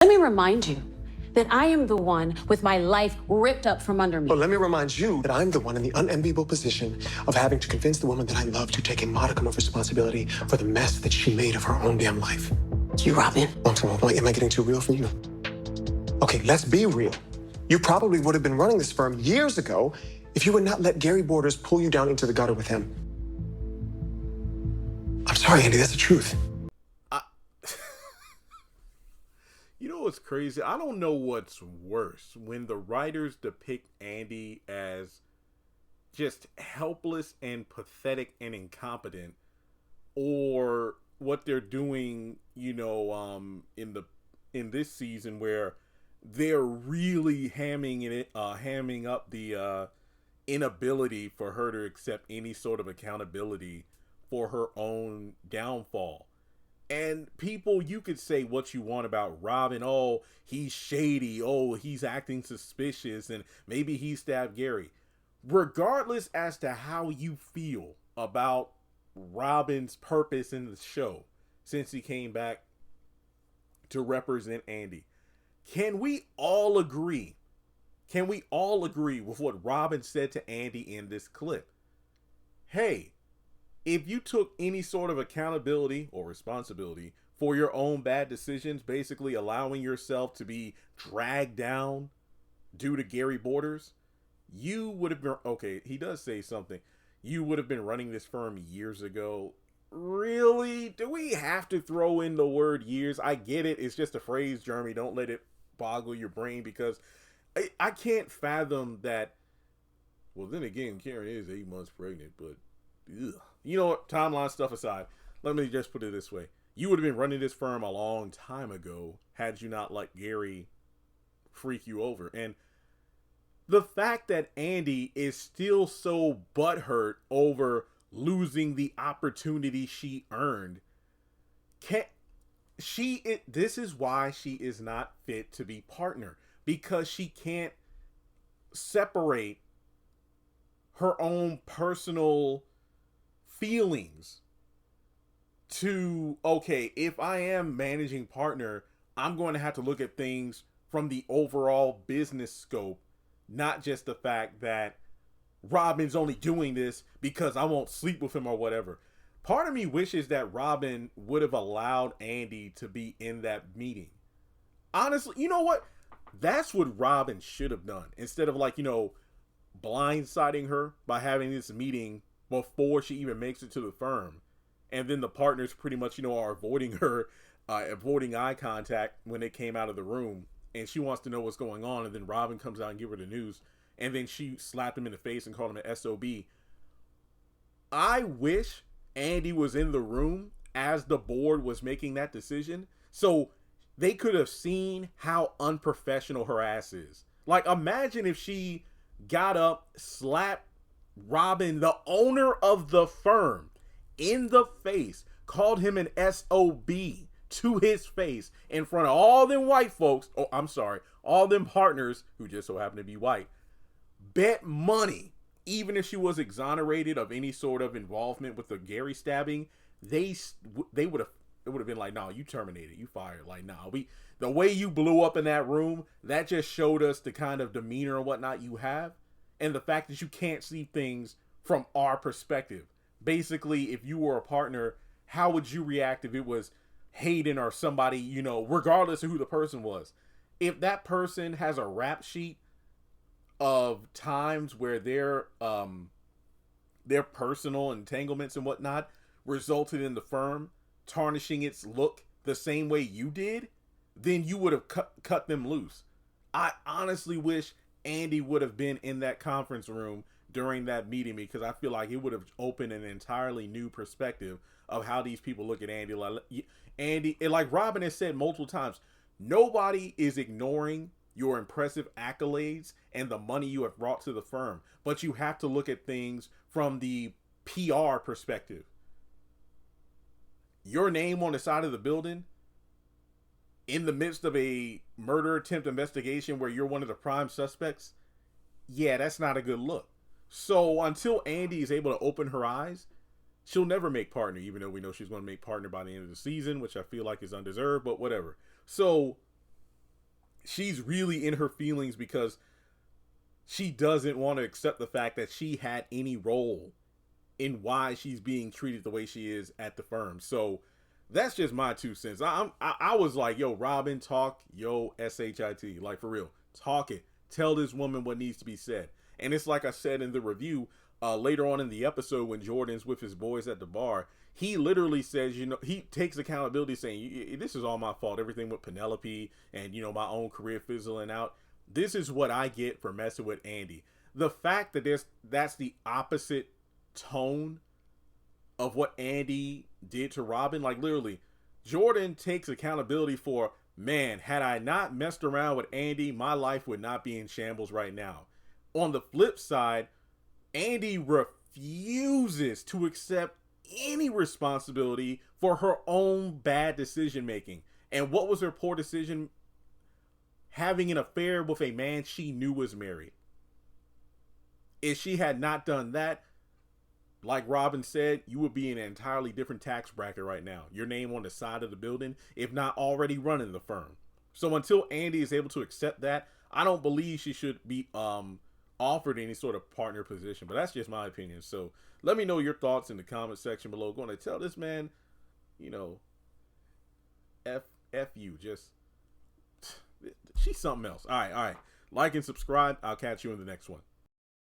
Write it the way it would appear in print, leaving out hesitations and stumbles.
Let me remind you that I am the one with my life ripped up from under me. But let me remind you that I'm the one in the unenviable position of having to convince the woman that I love to take a modicum of responsibility for the mess that she made of her own damn life. You, Robin. Am I getting too real for you? Okay, let's be real. You probably would have been running this firm years ago if you would not let Gary Borders pull you down into the gutter with him. I'm sorry, Andy, that's the truth. You know what's crazy? I don't know what's worse, when the writers depict Andi as just helpless and pathetic and incompetent, or what they're doing, in this season where they're really hamming up the inability for her to accept any sort of accountability for her own downfall. And people, you could say what you want about Robin. Oh, he's shady. Oh, he's acting suspicious. And maybe he stabbed Gary. Regardless as to how you feel about Robin's purpose in the show, since he came back to represent Andi, can we all agree with what Robin said to Andi in this clip? Hey, if you took any sort of accountability or responsibility for your own bad decisions, basically allowing yourself to be dragged down due to Gary Borders, you would have been, okay, he does say something, you would have been running this firm years ago. Really? Do we have to throw in the word years? I get it. It's just a phrase, Jeremy. Don't let it boggle your brain, because I can't fathom that. Well, then again, Karen is 8 months pregnant, but ugh. You know what, timeline stuff aside, let me just put it this way. You would have been running this firm a long time ago had you not let Gary freak you over. And the fact that Andi is still so butthurt over losing the opportunity she earned, this is why she is not fit to be partner, because she can't separate her own personal feelings to, okay, if I am managing partner, I'm going to have to look at things from the overall business scope, not just the fact that Robin's only doing this because I won't sleep with him or whatever. Part of me wishes that Robin would have allowed Andi to be in that meeting. Honestly, you know what? That's what Robin should have done, instead of blindsiding her by having this meeting before she even makes it to the firm. And then the partners pretty much, are avoiding her, avoiding eye contact when they came out of the room. And she wants to know what's going on. And then Robin comes out and give her the news. And then she slapped him in the face and called him an SOB. I wish Andi was in the room as the board was making that decision, so they could have seen how unprofessional her ass is. Like, imagine if she got up, slapped Robin, the owner of the firm, in the face, called him an SOB to his face in front of all them white folks. Oh, I'm sorry, all them partners who just so happen to be white. Bet money, even if she was exonerated of any sort of involvement with the Gary stabbing, they would have, it would have been like, no, you terminated, you fired. Like, no, the way you blew up in that room, that just showed us the kind of demeanor and whatnot you have. And the fact that you can't see things from our perspective. Basically, if you were a partner, how would you react if it was Hayden or somebody, regardless of who the person was? If that person has a rap sheet of times where their personal entanglements and whatnot resulted in the firm tarnishing its look the same way you did, then you would have cut them loose. I honestly wish Andi would have been in that conference room during that meeting, because I feel like it would have opened an entirely new perspective of how these people look at Andi. Like Robin has said multiple times, nobody is ignoring your impressive accolades and the money you have brought to the firm, but you have to look at things from the PR perspective. Your name on the side of the building in the midst of a murder attempt investigation where you're one of the prime suspects, yeah, that's not a good look. So until Andi is able to open her eyes, she'll never make partner, even though we know she's going to make partner by the end of the season, which I feel like is undeserved, but whatever. So she's really in her feelings because she doesn't want to accept the fact that she had any role in why she's being treated the way she is at the firm. So that's just my 2 cents. I was like, yo, Robin, talk, yo, SHIT, like for real, talk it. Tell this woman what needs to be said. And it's like I said in the review, later on in the episode when Jordan's with his boys at the bar, he literally says, you know, he takes accountability saying, this is all my fault, everything with Penelope and, you know, my own career fizzling out. This is what I get for messing with Andi. The fact that that's the opposite tone of what Andi did to Robin, like literally, Jordan takes accountability for, man, had I not messed around with Andi, my life would not be in shambles right now. On the flip side, Andi refuses to accept any responsibility for her own bad decision making. And what was her poor decision? Having an affair with a man she knew was married. If she had not done that, like Robin said, you would be in an entirely different tax bracket right now. Your name on the side of the building, if not already running the firm. So until Andi is able to accept that, I don't believe she should be offered any sort of partner position. But that's just my opinion. So let me know your thoughts in the comment section below. Going to tell this man, you know, F you. Just, she's something else. All right. Like and subscribe. I'll catch you in the next one.